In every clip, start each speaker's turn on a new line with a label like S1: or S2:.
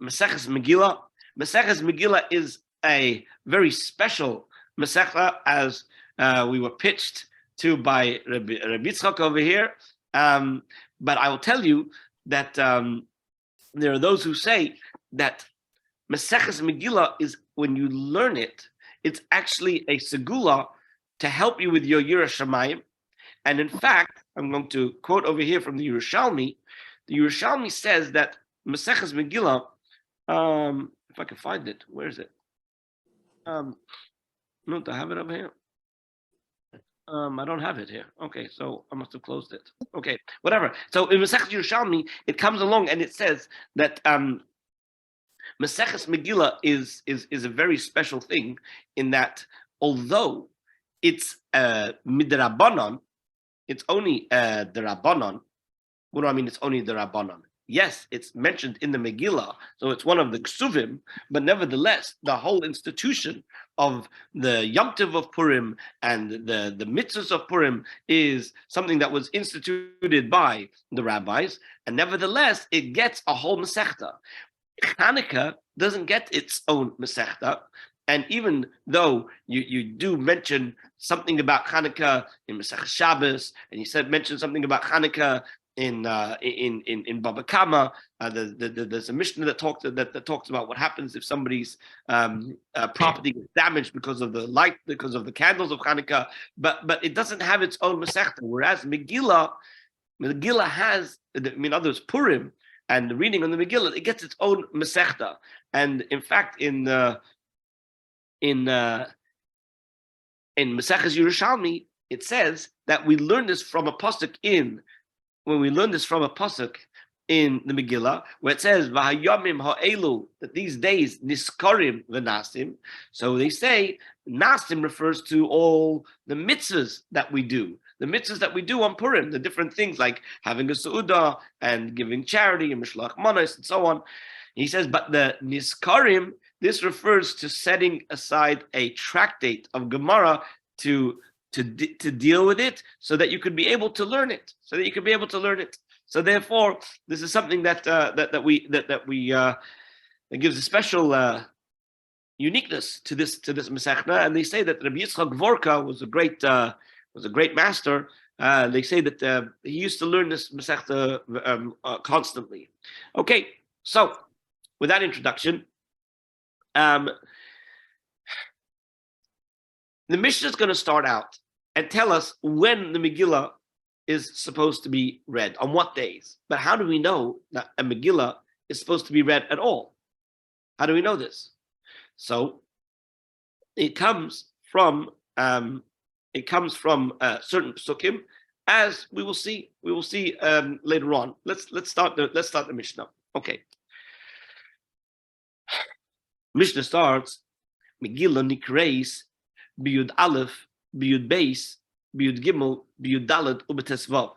S1: Maseches Megillah. Maseches Megillah is a very special Masechta, as we were pitched to by Rabbi Yitzchok over here. But I will tell you that there are those who say that Maseches Megillah is, when you learn it, it's actually a segula to help you with your Yiras Shamayim. And in fact, I'm going to quote over here from the Yerushalmi. The Yerushalmi says that Maseches Megillah, if I can find it, where is it? No, do I have it over here? I don't have it here. Okay, so I must have closed it. Okay, whatever. So in Maseches Yerushalmi, it comes along and it says that Maseches Megillah is a very special thing, in that although it's midrabanan, it's only the Rabbanon. What do I mean? It's only the Rabbanon. Yes, it's mentioned in the Megillah, so it's one of the Ksuvim, but nevertheless, the whole institution of the Yom Tov of Purim and the mitzvahs of Purim is something that was instituted by the rabbis, and nevertheless, it gets a whole Masechta. Hanukkah doesn't get its own Masechta, and even though you do mention something about Hanukkah in Masechah Shabbos, and you mention something about Hanukkah in Baba Kama, there's a Mishnah that talks about what happens if somebody's property gets damaged because of the light, because of the candles of Hanukkah, but it doesn't have its own Masechta. Whereas Megillah has, in other words, Purim and the reading on the Megillah, it gets its own Masechta. And in fact, in Maseches Yerushalmi, it says that we learn this from a pasuk in the Megillah, where it says V'hayomim ha'elu, that these days niskarim v'nasim. So they say nasim refers to all the mitzvahs that we do. The mitzvahs that we do on Purim, the different things like having a seudah and giving charity and mishloach manos and so on. He says, but the niskarim, this refers to setting aside a tractate of Gemara to deal with it, so that you could be able to learn it. So therefore, this is something that gives a special uniqueness to this Masechta. And they say that Rabbi Yitzchok Vorka was a great master. They say that he used to learn this Masechta constantly. Okay, so with that introduction, the Mishnah is going to start out and tell us when the Megillah is supposed to be read, on what days. But how do we know that a Megillah is supposed to be read at all? How do we know this? So it comes from certain psukim, as we will see. We will see later on. Let's start the Mishnah. Okay. Mishnah starts Megillah Nikreis Biyud Aleph, Biyud Beis, Biyud Gimel, Biyud Dalet, Ubetesvav.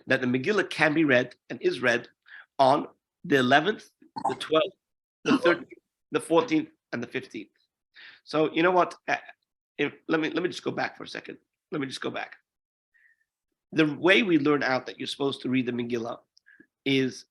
S1: That the Megillah can be read and is read on the 11th, the 12th, the 13th, the 14th, and the 15th. So you know what? Let me just go back for a second. Let me just go back. The way we learn out that you're supposed to read the Megillah is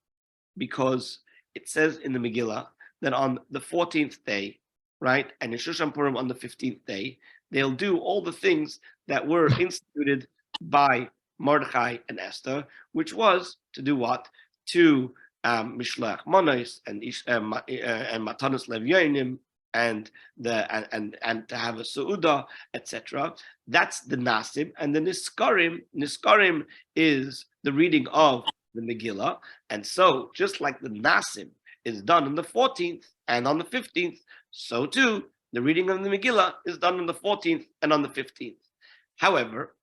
S1: because it says in the Megillah that on the 14th day, right, and in Shushan Purim on the 15th day, they'll do all the things that were instituted by Mordechai and Esther, which was to do what? To Mishloach Manos and Matanos Levyonim and to have a Seudah, etc. That's the Nasim. And the Niskarim is the reading of the Megillah. And so, just like the Nasim is done on the 14th and on the 15th, so too, the reading of the Megillah is done on the 14th and on the 15th. However,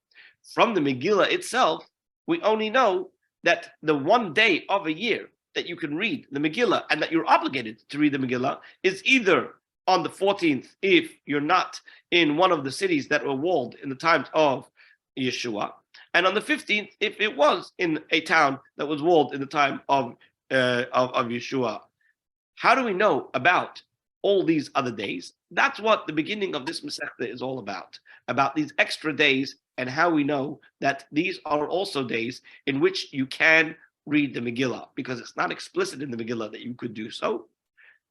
S1: from the Megillah itself, we only know that the one day of a year that you can read the Megillah and that you're obligated to read the Megillah is either on the 14th if you're not in one of the cities that were walled in the times of Yeshua, and on the 15th if it was in a town that was walled in the time of Yeshua. How do we know about all these other days? That's what the beginning of this Masechta is all about these extra days, and how we know that these are also days in which you can read the Megillah, because it's not explicit in the Megillah that you could do so.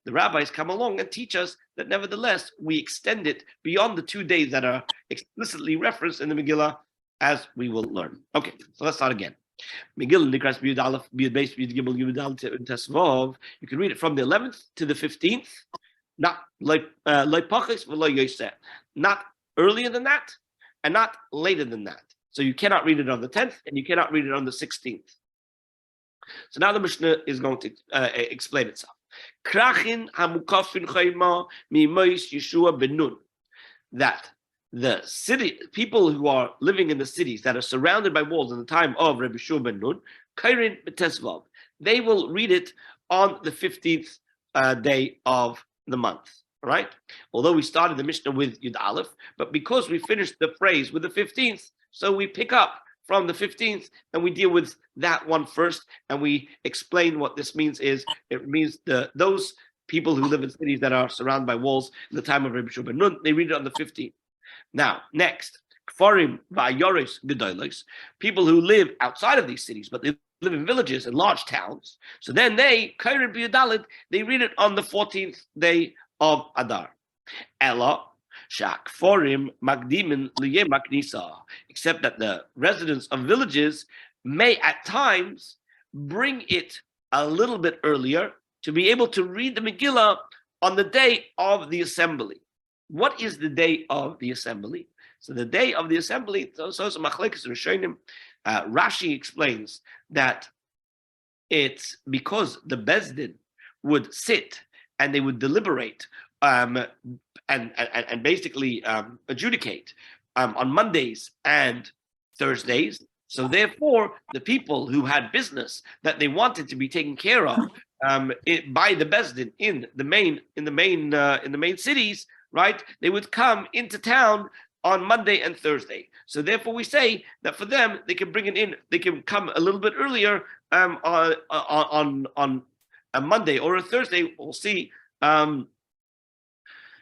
S1: the rabbis come along and teach us that nevertheless we extend it beyond the 2 days that are explicitly referenced in the Megillah, as we will learn. Okay, so let's start again. Megillah Nikras B'Yud Aleph B'Yud Beis B'Yud Gimel Yud Aleph Tesvav. You can read it from the 11th to the 15th, not like Pachis v'lo Yoseh, not earlier than that, and not later than that. So you cannot read it on the 10th, and you cannot read it on the 16th. So now the Mishnah is going to explain itself. Krachin hamukafin chayma mimois Yeshua benun. That the city people who are living in the cities that are surrounded by walls in the time of Rabbi Yeshua ben Nun, Kairin b'Tesvav, they will read it on the 15th day of the month. Right? Although we started the Mishnah with Yud Aleph, but because we finished the phrase with the 15th, so we pick up from the 15th and we deal with that one first, and we explain what this means. It means those people who live in cities that are surrounded by walls in the time of Rabbi Yeshua ben Nun, they read it on the 15th. Now, next, Kfarim va'yoros gedolos, people who live outside of these cities, but they live in villages and large towns. So then they, Kairin b'Yudalid, they read it on the 14th day of Adar. Ella, Shakforim Magdimin Liyeh Maknisa, except that the residents of villages may at times bring it a little bit earlier to be able to read the Megillah on the day of the assembly. What is the day of the assembly? So the day of the assembly, Rashi explains that it's because the Bezdin would sit and they would deliberate and basically adjudicate on Mondays and Thursdays. So therefore, the people who had business that they wanted to be taken care of by the Bezdin in the main cities, right? They would come into town on Monday and Thursday. So therefore, we say that for them, they can bring it in. They can come a little bit earlier on a Monday or a Thursday. We'll see how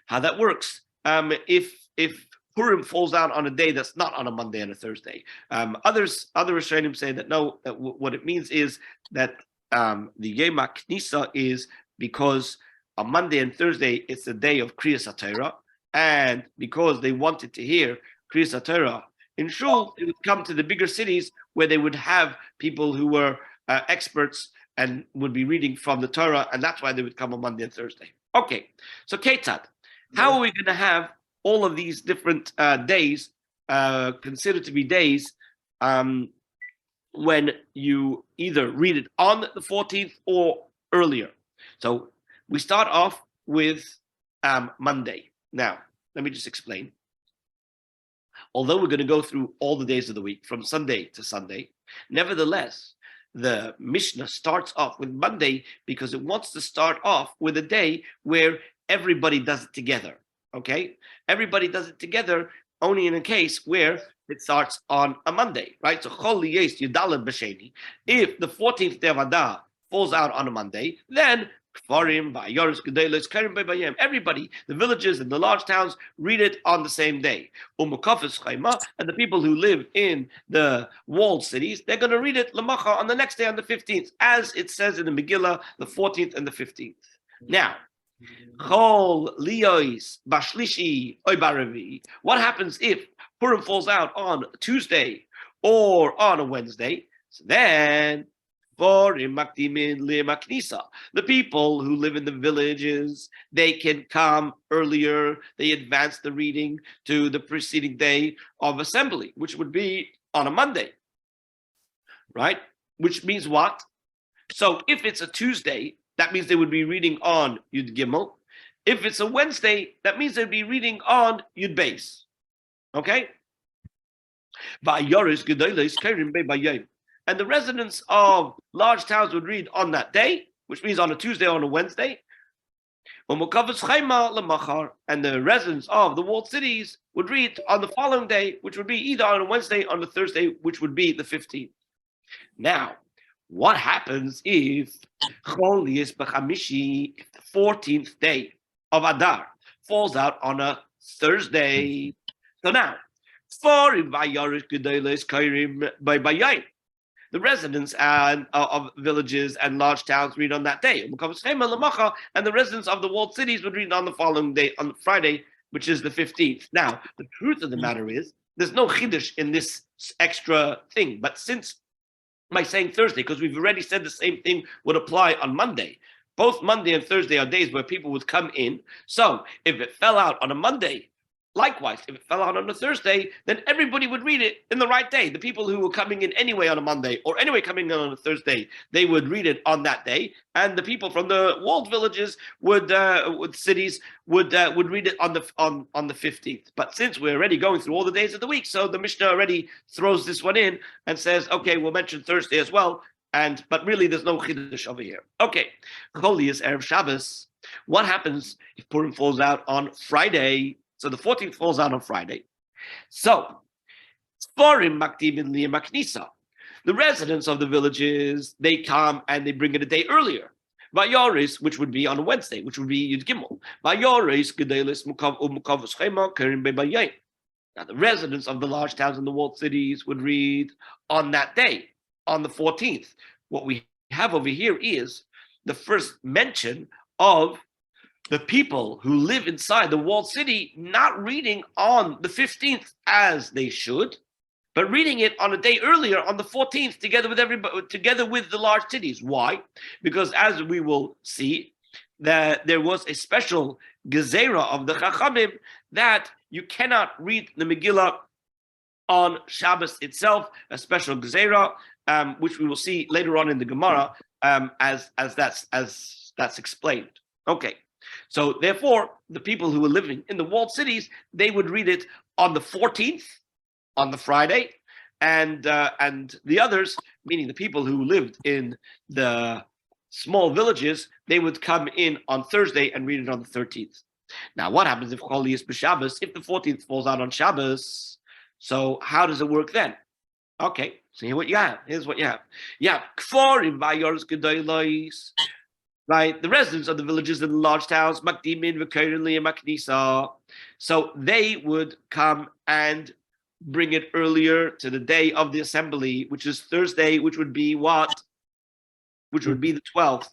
S1: that works. If Purim falls out on a day that's not on a Monday and a Thursday, other Rishonim say that no. What it means is that the Yom HaKnisa is because on Monday and Thursday, it's the day of Kriyas HaTorah, and because they wanted to hear Kriyas HaTorah in Shul, they would come to the bigger cities where they would have people who were experts and would be reading from the Torah, and that's why they would come on Monday and Thursday. Okay, so Ketzad, how are we going to have all of these different days considered to be days when you either read it on the 14th or earlier? So we start off with Monday. Now, let me just explain. Although we're going to go through all the days of the week from Sunday to Sunday, nevertheless, the Mishnah starts off with Monday because it wants to start off with a day where everybody does it together. Okay? Everybody does it together only in a case where it starts on a Monday, right? So if the 14th day of Adar falls out on a Monday, then everybody, the villages and the large towns, read it on the same day. And the people who live in the walled cities, they're going to read it lamacha on the next day, on the 15th, as it says in the Megillah, the 14th and the 15th. Now, what happens if Purim falls out on Tuesday or on a Wednesday? So then, the people who live in the villages, they can come earlier. They advance the reading to the preceding day of assembly, which would be on a Monday, right? Which means what? So if it's a Tuesday, that means they would be reading on Yud Gimel. If it's a Wednesday, that means they'd be reading on Yud Beis. Okay? And the residents of large towns would read on that day, which means on a Tuesday or on a Wednesday. And the residents of the walled cities would read on the following day, which would be either on a Wednesday or on a Thursday, which would be the 15th. Now, what happens if the 14th day of Adar falls out on a Thursday? So now, the residents of villages and large towns read on that day. And the residents of the walled cities would read on the following day, on Friday, which is the 15th. Now, the truth of the matter is, there's no chiddush in this extra thing. But since by saying Thursday, because we've already said the same thing would apply on Monday. Both Monday and Thursday are days where people would come in. So if it fell out on a Monday, likewise, if it fell out on a Thursday, then everybody would read it in the right day. The people who were coming in anyway on a Monday or anyway coming in on a Thursday, they would read it on that day. And the people from the walled villages would cities would read it on the 15th. But since we're already going through all the days of the week, so the Mishnah already throws this one in and says, okay, we'll mention Thursday as well. But really, there's no chiddush over here. Okay, Choli is Erev Shabbos. What happens if Purim falls out on Friday? So the 14th falls out on Friday. So, Sforim Makdimim Maknisa. The residents of the villages, they come and they bring it a day earlier. Vayoris, which would be on a Wednesday, which would be Yud Gimel. Vayoris Gedelis Mukav Schema Kerim Bebayay. Now the residents of the large towns and the walled cities would read on that day, on the 14th. What we have over here is the first mention of the people who live inside the walled city not reading on the 15th as they should, but reading it on a day earlier on the 14th together with everybody, together with the large cities. Why? Because as we will see, that there was a special gezerah of the Chachamim that you cannot read the Megillah on Shabbos itself, a special gezerah, which we will see later on in the Gemara, as that's explained. Okay. So therefore, the people who were living in the walled cities, they would read it on the 14th, on the Friday, and the others, meaning the people who lived in the small villages, they would come in on Thursday and read it on the 13th. Now, what happens if Choli is b'Shabbos? If the 14th falls out on Shabbos, so how does it work then? Okay, so here's what you have. Yeah, kforim vayors gedolos. Right, the residents of the villages and the large towns, Makdimin, V'Keirin, and Maknisa. So they would come and bring it earlier to the day of the assembly, which is Thursday, which would be what? Which would be the 12th.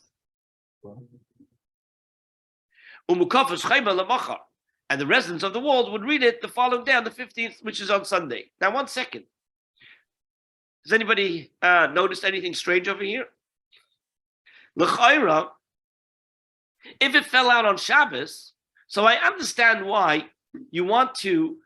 S1: And the residents of the walls would read it the following day on the 15th, which is on Sunday. Now, 1 second. Has anybody noticed anything strange over here? L'chaira, if it fell out on Shabbos, so I understand why you want to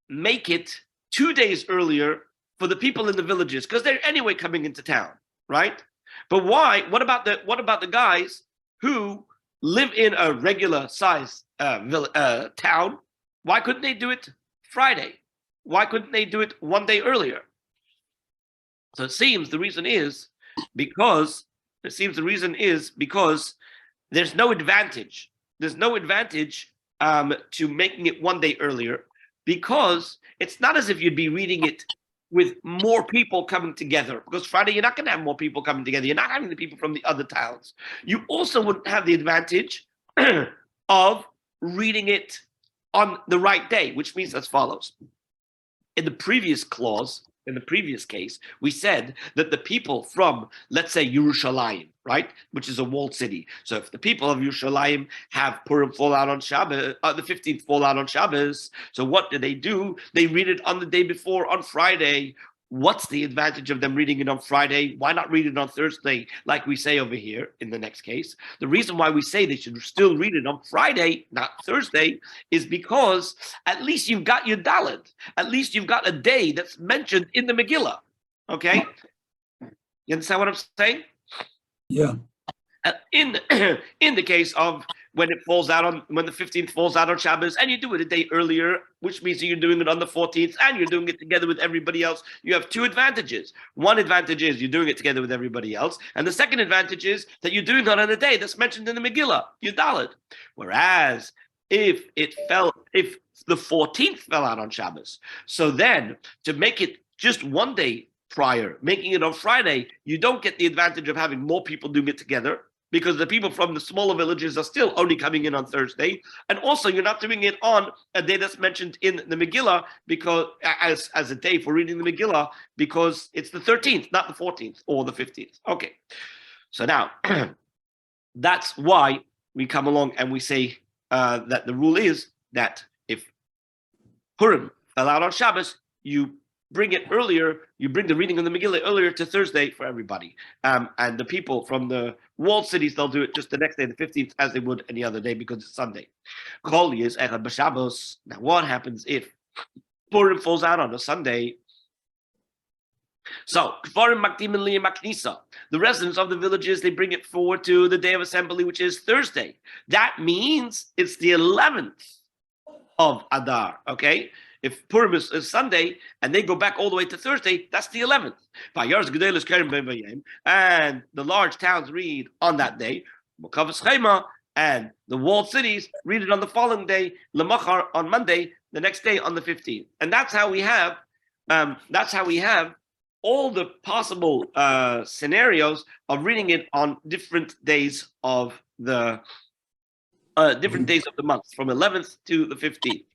S1: make it 2 days earlier for the people in the villages, because they're anyway coming into town, right? But why? What about the guys who live in a regular size town? Why couldn't they do it Friday? Why couldn't they do it 1 day earlier? So it seems the reason is because there's no advantage. There's no advantage to making it 1 day earlier, because it's not as if you'd be reading it with more people coming together. Because Friday, you're not going to have more people coming together. You're not having the people from the other towns. You also wouldn't have the advantage of reading it on the right day, which means as follows. In the previous clause, in the previous case, we said that the people from, let's say, Yerushalayim, right, which is a walled city. So if the people of Yerushalayim have Purim fall out on Shabbos, the 15th fall out on Shabbos, so what do? They read it on the day before, on Friday. What's the advantage of them reading it on Friday? Why not read it on Thursday, like we say over here in the next case? The reason why we say they should still read it on Friday, not Thursday, is because at least you've got your Dalet. At least you've got a day that's mentioned in the Megillah. Okay? You understand what I'm saying?
S2: Yeah.
S1: In the case of when the 15th falls out on Shabbos, and you do it a day earlier, which means that you're doing it on the 14th, and you're doing it together with everybody else, you have two advantages. One advantage is you're doing it together with everybody else, and the second advantage is that you're doing it on a day that's mentioned in the Megillah, Yudalit. Whereas if the 14th fell out on Shabbos, so then to make it just 1 day prior, making it on Friday, you don't get the advantage of having more people doing it together. because the people from the smaller villages are still only coming in on Thursday, and also you're not doing it on a day that's mentioned in the Megillah because as a day for reading the Megillah because it's the 13th, not the 14th or the 15th. Okay, so now that's why we come along and we say that the rule is that if Purim fell out on Shabbos, you bring it earlier, you bring the reading of the Megillah earlier to Thursday for everybody. And the people from the walled cities, they'll do it just the next day, the 15th, as they would any other day because it's Sunday. Now, what happens if Purim falls out on a Sunday? So, the residents of the villages, they bring it forward to the day of assembly, which is Thursday. That means it's the 11th of Adar, okay? If Purim is Sunday and they go back all the way to Thursday, that's the 11th. And the large towns read on that day, and the walled cities read it on the following day, on Monday, the next day on the 15th. And that's how we have all the possible scenarios of reading it on different days of the month, from 11th to the 15th.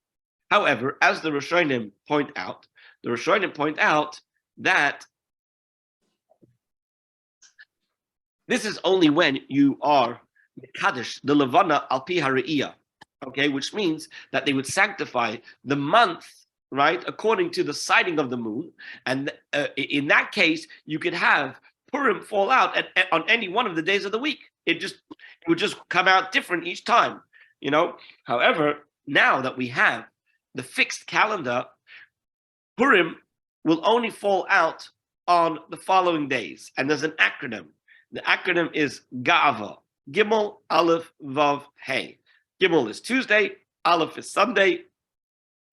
S1: However, as the Rishonim point out that this is only when you are Kaddish, the Levana al pi hariyah, okay, which means that they would sanctify the month, right, according to the sighting of the moon. And in that case, you could have Purim fall out on any one of the days of the week. It would just come out different each time, you know. However, now that we have the fixed calendar, Purim will only fall out on the following days. And there's an acronym. The acronym is Ga'ava. Gimel, Aleph, Vav, Hey. Gimel is Tuesday, Aleph is Sunday,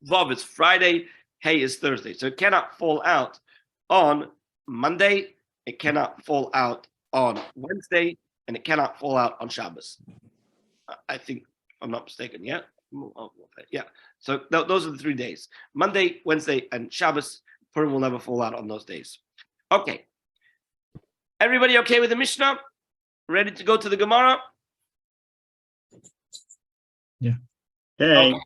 S1: Vav is Friday, Hey is Thursday. So it cannot fall out on Monday, it cannot fall out on Wednesday, and it cannot fall out on Shabbos. I think, if I'm not mistaken, yeah? Yeah. So those are the 3 days. Monday, Wednesday, and Shabbos. Purim will never fall out on those days. Okay. Everybody okay with the Mishnah? Ready to go to the Gemara?
S2: Yeah.
S1: Hey. Okay.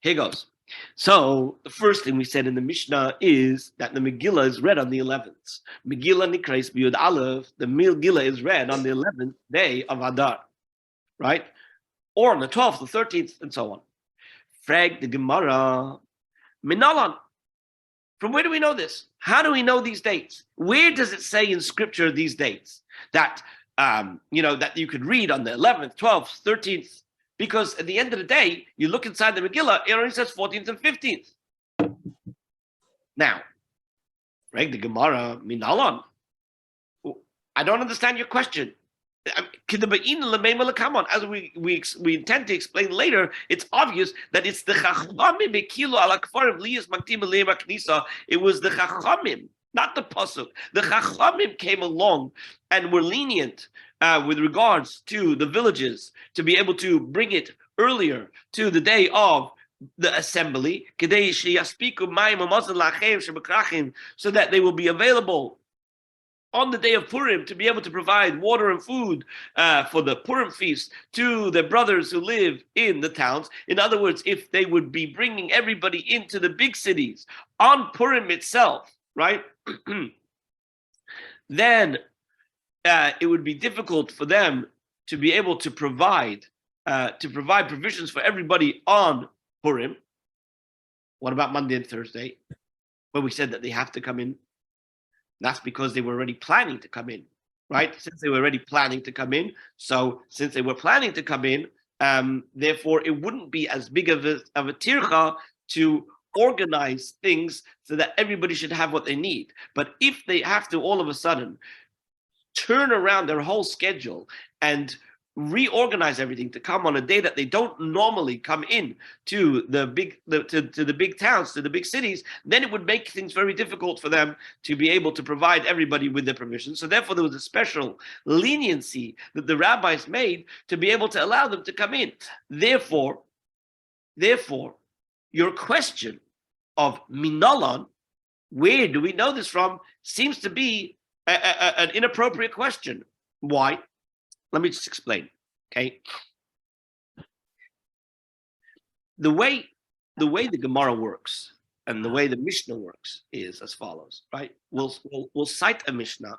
S1: Here goes. So the first thing we said in the Mishnah is that the Megillah is read on the 11th. Megillah Nikrais B'Yud Aleph. The Megillah is read on the 11th day of Adar, right? Or on the 12th, the 13th, and so on. Frag the Gemara. Minalan. From where do we know this? How do we know these dates? Where does it say in Scripture these dates that that you could read on the 11th, 12th, 13th? Because at the end of the day, you look inside the Megillah, it only says 14th and 15th. Now, Frag the Gemara. Minalan. I don't understand your question. As we intend to explain later, it's obvious that it's the Chachamim. It was the Chachamim, not the Pasuk. The Chachamim came along and were lenient with regards to the villages to be able to bring it earlier to the day of the assembly, so that they will be available on the day of Purim to be able to provide water and food for the Purim feast to the brothers who live in the towns. In other words, if they would be bringing everybody into the big cities on Purim itself, right, then it would be difficult for them to be able to provide provisions for everybody on Purim. What about Monday and Thursday, where we said that they have to come in? That's because they were already planning to come in, right? Since they were already planning to come in, therefore it wouldn't be as big of a tircha to organize things so that everybody should have what they need. But if they have to all of a sudden turn around their whole schedule and reorganize everything to come on a day that they don't normally come in to the big towns, to the big cities, then it would make things very difficult for them to be able to provide everybody with their provisions. So therefore, there was a special leniency that the rabbis made to be able to allow them to come in. Therefore, your question of Minalan, where do we know this from, seems to be an inappropriate question. Why? Let me just explain. Okay. The way the Gemara works and the way the Mishnah works is as follows, right? We'll cite a Mishnah,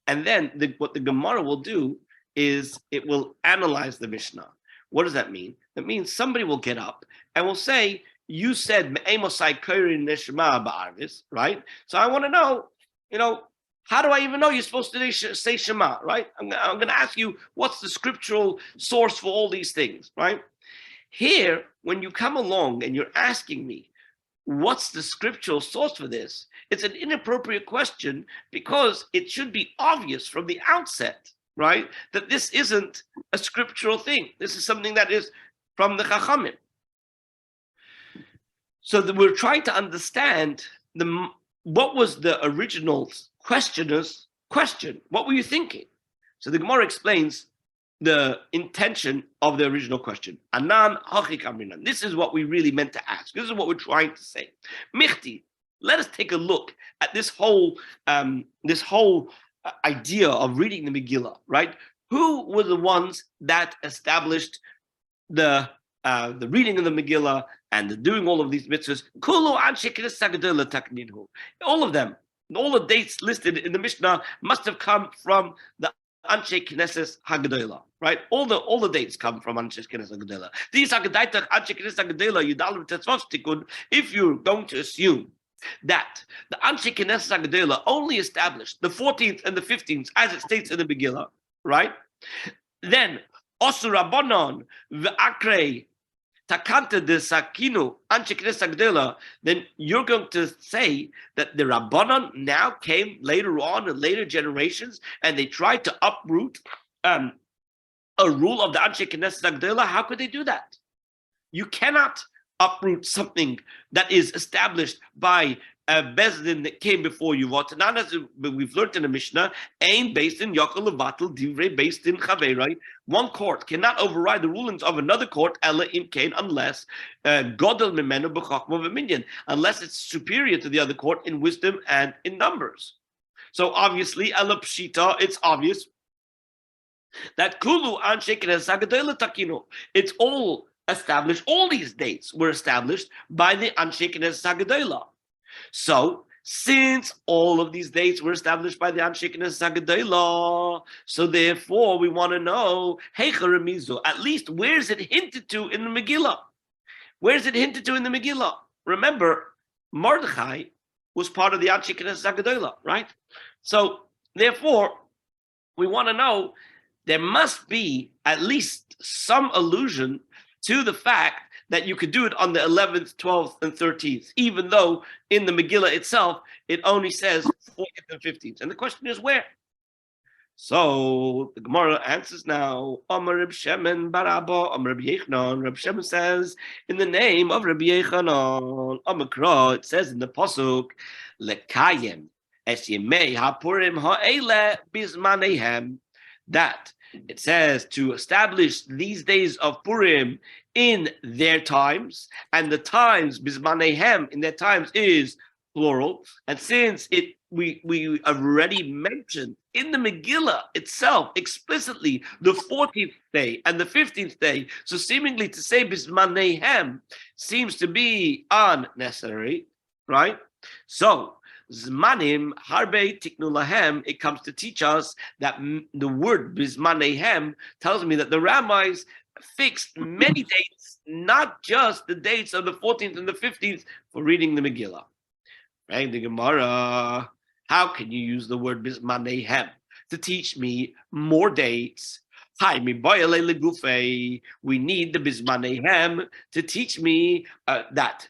S1: and then what the Gemara will do is it will analyze the Mishnah. What does that mean? That means somebody will get up and will say, "You said me'emosai korin neshama ba'arvis," right? So I want to know, how do I even know you're supposed to say Shema, right? I'm going to ask you, what's the scriptural source for all these things, right? Here, when you come along and you're asking me, what's the scriptural source for this? It's an inappropriate question because it should be obvious from the outset, right? That this isn't a scriptural thing. This is something that is from the Chachamim. So that we're trying to understand what was the original questioner's question. What were you thinking? So the Gemara explains the intention of the original question. Anan hachik amrinan. This is what we really meant to ask. This is what we're trying to say. Michti, let us take a look at this whole idea of reading the Megillah, right? Who were the ones that established the reading of the Megillah and the doing all of these mitzvahs? Kulu anshe knesses hagadolah takninhu. All of them, all the dates listed in the Mishnah must have come from the Anshe Knesses Hagadolah, right? All the dates come from Anshe Knesses Hagadolah. These Hagadaitach Anshe Knesses Hagadolah Yudal Tetzvos Tikkun. If you're going to assume that the Anshe Knesses Hagadolah only established the 14th and the 15th, as it states in the Megillah, right? Then Osur Rabbanon ve'akrei Takanta de Sakinu Anshe Knesses Hagadolah, then you're going to say that the Rabbanon now came later on in later generations and they tried to uproot a rule of the Anshe Knesses Hagadolah. How could they do that? You cannot uproot something that is established by a Bezdin that came before you. What we've learned in the Mishnah, ain based in Yakul Levatel Divrei based in Chaverai. One court cannot override the rulings of another court, Ella im Kain, unless Godel Mimenu B'Chachma V'Minyan, unless it's superior to the other court in wisdom and in numbers. So obviously, Ella Pshita, it's obvious that Kulu Anshe Knesses Hagadolah Takinu. It's all established. All these dates were established by the Anshe Knesses Hagadolah. So, since all of these dates were established by the Anshe Knesses Hagadolah, so therefore we want to know, at least where's it hinted to in the Megillah? Where's it hinted to in the Megillah? Remember, Mordechai was part of the Anshe Knesses Hagadolah, right? So, therefore, we want to know there must be at least some allusion to the fact that you could do it on the 11th, 12th, and 13th, even though in the Megillah itself, it only says 14th and 15th. And the question is where? So the Gemara answers now, Amar Reb Shemen bar Abba, Amar Reb Yechanan. Reb Shemen says, in the name of Reb Yechanan, Amakra, it says in the Pasuk, Lekayem es yemei hapurim ha'ele bizmanehem, that it says to establish these days of Purim in their times, and the times bizmanehem in their times is plural. And since we have already mentioned in the Megillah itself explicitly the 14th day and the 15th day, so seemingly to say bizmanehem seems to be unnecessary, right? So Zmanim harbe tiknu lahem, it comes to teach us that the word bizmanehem tells me that the rabbis fixed many dates, not just the dates of the 14th and the 15th for reading the Megillah. Right? The Gemara, how can you use the word bizmanehem to teach me more dates? Hi, mi boyale legufe. We need the bizmanehem to teach me that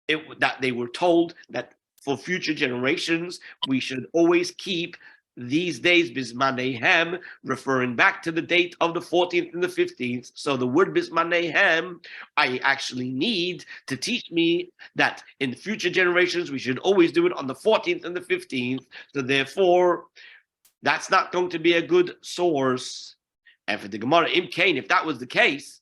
S1: they were told that for future generations, we should always keep these days bizmanehem, referring back to the date of the 14th and the 15th. So the word bizmanehem, I actually need to teach me that in the future generations, we should always do it on the 14th and the 15th. So therefore, that's not going to be a good source. And for the Gemara, im kain, if that was the case,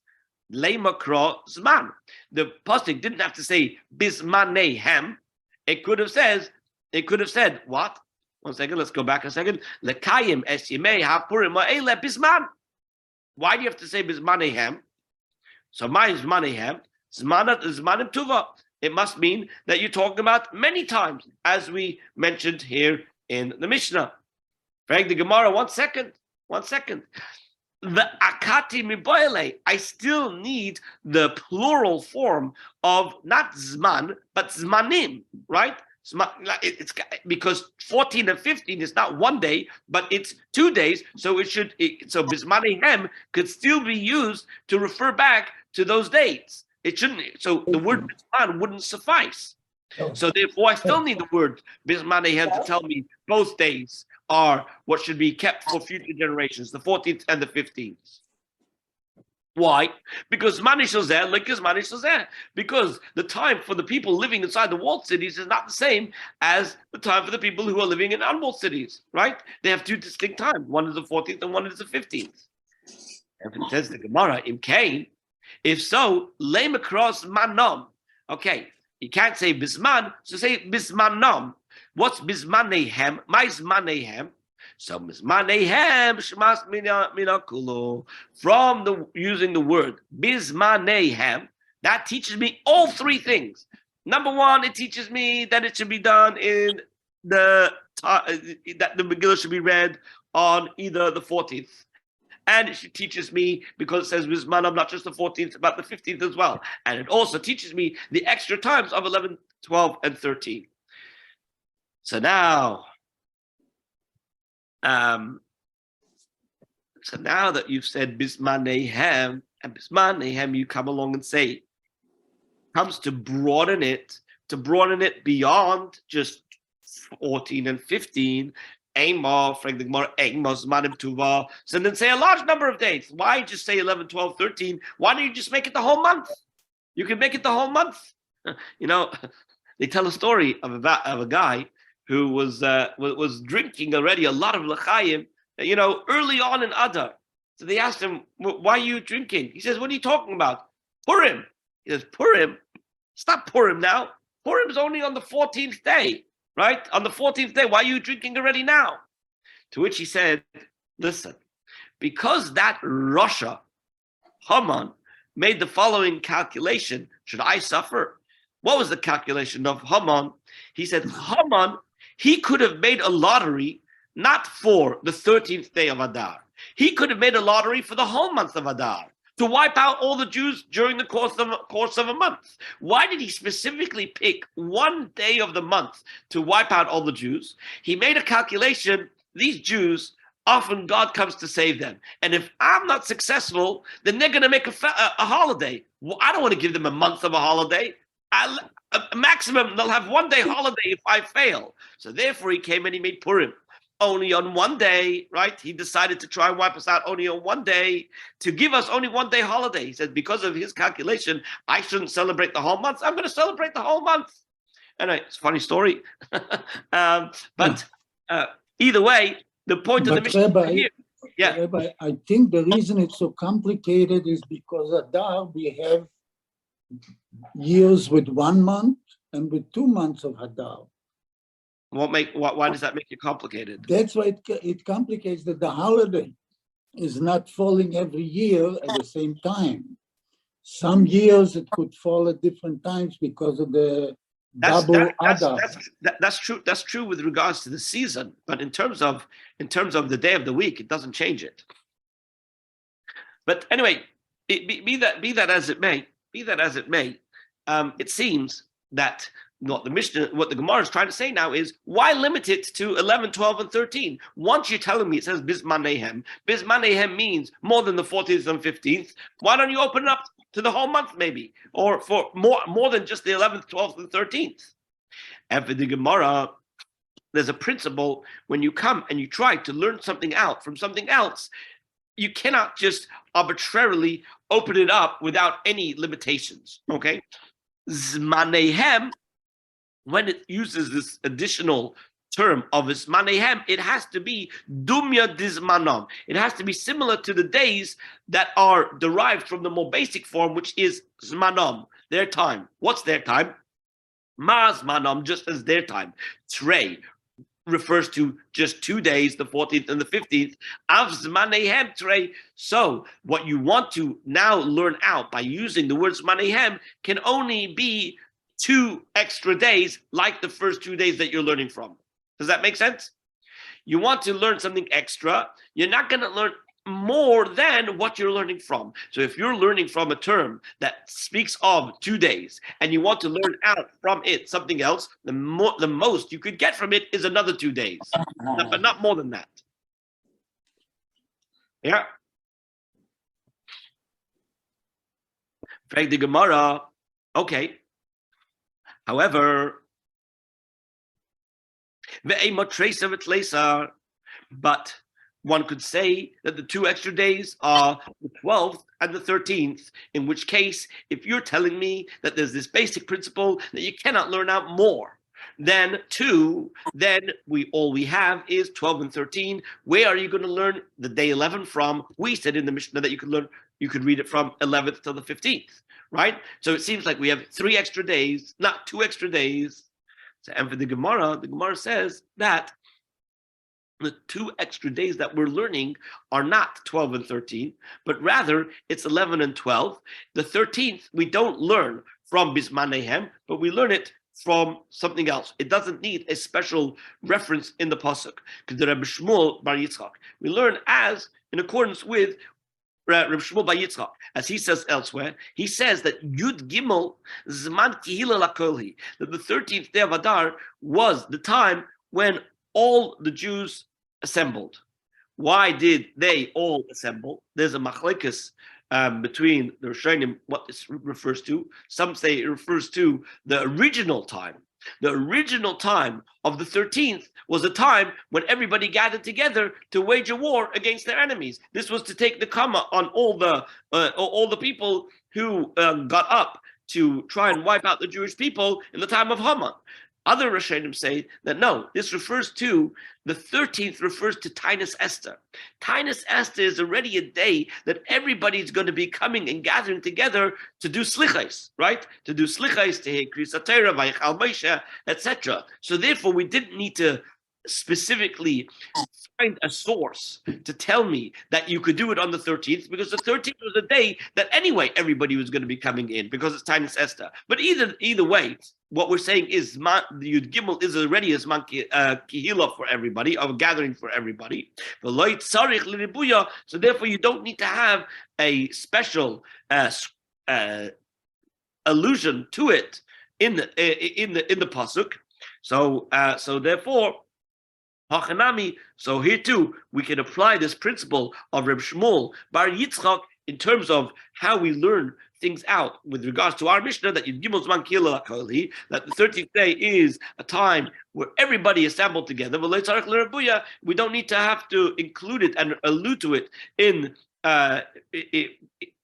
S1: leimakra zman. The pasuk didn't have to say bizmanehem. It could have said what? 1 second, let's go back a second. Lekayim es yimei hapurim ha'ele bisman. Why do you have to say bismanehem? So my zmanehem, zmanim tuva. It must mean that you're talking about many times, as we mentioned here in the Mishnah. Frank the Gemara, 1 second. The akati miboile, I still need the plural form of not zman, but zmanim, right? It's because 14 and 15 is not 1 day, but it's 2 days. So so bismanehem could still be used to refer back to those dates. It shouldn't. So the word bisman wouldn't suffice. So therefore, I still need the word bismanehem to tell me both days are what should be kept for future generations, the 14th and the 15th. Why? Because because the time for the people living inside the walled cities is not the same as the time for the people who are living in unwalled cities, right? They have 2 distinct times. One is the 14th and one is the 15th. And it says the Gemara, Im Kain, if so, lame across manom. Okay, you can't say bisman, so say bismanom. What's bismanehem? My zmanehem. So bismanehem shmas mina kulo. From using the word bismanehem, that teaches me all 3 things. Number 1, it teaches me that it should be done in that the Megillah should be read on either the 14th. And it teaches me, because it says bismanam, not just the 14th, but the 15th as well. And it also teaches me the extra times of 11, 12, and 13. So now that you've said bismanehem, and bismanehem, you come along and say, comes to broaden it beyond just 14 and 15. So then say a large number of days. Why just say 11, 12, 13? Why don't you just make it the whole month? You can make it the whole month. You know, they tell a story of a guy who was drinking already a lot of l'chaim, early on in Adar. So they asked him, why are you drinking? He says, what are you talking about? Purim. He says, Purim? Stop Purim now. Purim is only on the 14th day. Right? On the 14th day, why are you drinking already now? To which he said, listen, because that Rasha, Haman, made the following calculation, should I suffer? What was the calculation of Haman? He said, Haman, he could have made a lottery not for the 13th day of Adar. He could have made a lottery for the whole month of Adar, to wipe out all the Jews during the course of a month. Why did he specifically pick 1 day of the month to wipe out all the Jews? He made a calculation. These Jews, often God comes to save them. And if I'm not successful, then they're going to make a holiday. Well, I don't want to give them a month of a holiday. Maximum, they'll have 1 day holiday if I fail. So therefore he came and he made Purim. Only on 1 day, right? He decided to try and wipe us out only on 1 day, to give us only 1 day holiday. He said, because of his calculation, I shouldn't celebrate the whole month. I'm going to celebrate the whole month. Anyway, it's a funny story. But either way, the point of the mission here. Yeah.
S2: Rabbi, I think the reason it's so complicated is because Adar, we have years with 1 month and with 2 months of Adar.
S1: Why does that make it complicated?
S2: That's why it complicates that the holiday is not falling every year at the same time. Some years it could fall at different times because of the double Adar.
S1: That's true. That's true with regards to the season, but in terms of the day of the week, it doesn't change it. But anyway, be that as it may, it seems that what the Gemara is trying to say now is, why limit it to 11, 12, and 13? Once you're telling me it says bismanehem. Bismanehem means more than the 14th and 15th. Why don't you open it up to the whole month maybe? Or for more than just the 11th, 12th, and 13th? And for the Gemara, there's a principle when you come and you try to learn something out from something else, you cannot just arbitrarily open it up without any limitations, okay? Zmanehem, when it uses this additional term of zmanehem, it has to be dumya dizmanom. It has to be similar to the days that are derived from the more basic form, which is zmanom, their time. What's their time? Ma zmanom, just as their time. Trey, refers to just 2 days, the 14th and the 15th. Av zmanehem trei. So what you want to now learn out by using the word zmanehem can only be 2 extra days, like the first 2 days that you're learning from. Does that make sense? You want to learn something extra, you're not going to learn more than what you're learning from. So if you're learning from a term that speaks of 2 days and you want to learn out from it something else, the most you could get from it is another 2 days, but not more than that. Yeah. Frag the Gemara. Okay. However, but one could say that the 2 extra days are the 12th and the 13th, in which case, if you're telling me that there's this basic principle that you cannot learn out more than 2, then all we have is 12 and 13. Where are you going to learn the day 11 from? We said in the Mishnah that you could read it from 11th to the 15th, right? So it seems like we have 3 extra days, not 2 extra days. So, and for the Gemara says that the 2 extra days that we're learning are not 12 and 13, but rather it's 11 and 12. The 13th, we don't learn from Bismanehem, but we learn it from something else. It doesn't need a special reference in the pasuk. Because the Rebbe Shmuel bar Yitzchok, we learn as in accordance with Rebbe Shmuel bar Yitzchok, as he says elsewhere. He says that Yud Gimel Zman Kihila Lakolhi, that the 13th day of Adar was the time when all the Jews assembled. Why did they all assemble? There's a machlekes between the Rishonim what this refers to. Some say it refers to the original time. The original time of the 13th was a time when everybody gathered together to wage a war against their enemies. This was to take the kama on all the people who got up to try and wipe out the Jewish people in the time of Haman. Other Rishonim say that no, this refers to, the 13th refers to Tainus Esther. Tainus Esther is already a day that everybody's going to be coming and gathering together to do slichais, right? To do slichais, to hear Kriyas Torah, Vayichal Moshe, etc. So therefore, we didn't need to specifically find a source to tell me that you could do it on the 13th, because the 13th was a day that anyway everybody was going to be coming in because it's Tainus Esther. But either way, what we're saying is the Yud Gimel is already a Zman Kihila for everybody, of gathering for everybody. So therefore, you don't need to have a special allusion to it in the pasuk. So therefore, Hachanami. So here too, we can apply this principle of Reb Shmuel bar Yitzchok in terms of how we learn things out with regards to our Mishnah, that Yud Gimel Zman Kihila Lakolhi, that the 13th day is a time where everybody assembled together. We don't need to have to include it and allude to it in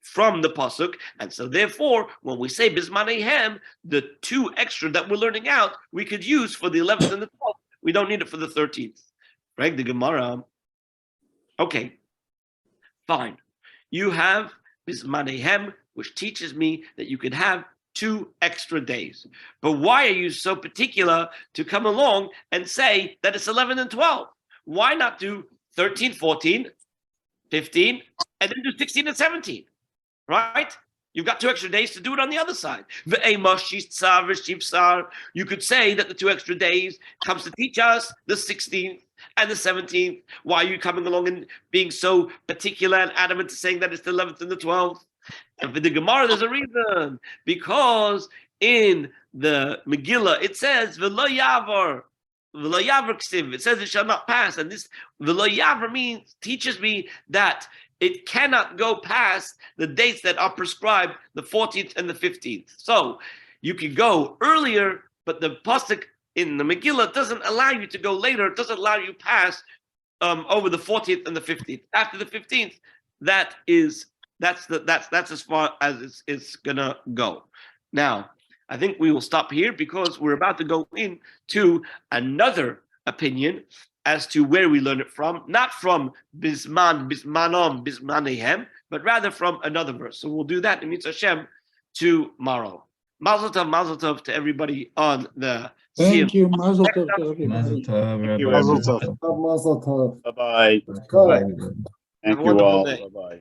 S1: from the pasuk, and so therefore, when we say Bismanehem, the 2 extra that we're learning out, we could use for the 11th and the 12th. We don't need it for the 13th. Right? The Gemara. Okay, fine. You have Bismanehem, which teaches me that you could have 2 extra days. But why are you so particular to come along and say that it's 11 and 12? Why not do 13, 14, 15, and then do 16 and 17? Right? You've got 2 extra days to do it on the other side. You could say that the 2 extra days comes to teach us the 16th and the 17th. Why are you coming along and being so particular and adamant to saying that it's the 11th and the 12th? And for the Gemara, there's a reason. Because in the Megilla, it says, V'lo yavar. V'lo yavar ksiv. It says it shall not pass. And this V'lo yavar teaches me that it cannot go past the dates that are prescribed, the 14th and the 15th. So you can go earlier, but the pasuk in the Megillah doesn't allow you to go later. It doesn't allow you past over the 14th and the 15th. After the 15th, that's as far as it's gonna go. Now, I think we will stop here because we're about to go into another opinion as to where we learn it from, not from Bismanehem, but rather from another verse. So we'll do that in Mitzvah Hashem tomorrow. Mazel tov to everybody on the
S2: Thank
S1: Siyum.
S2: you. Mazel tov to
S3: Mazel
S2: everybody.
S3: tov,
S4: Thank you,
S3: Rabbi.
S4: everyone.
S5: Mazel tov.
S4: Bye-bye.
S5: Good.
S1: Have
S4: Thank
S1: a
S4: you
S1: wonderful
S4: all.
S1: day.
S4: Bye-bye.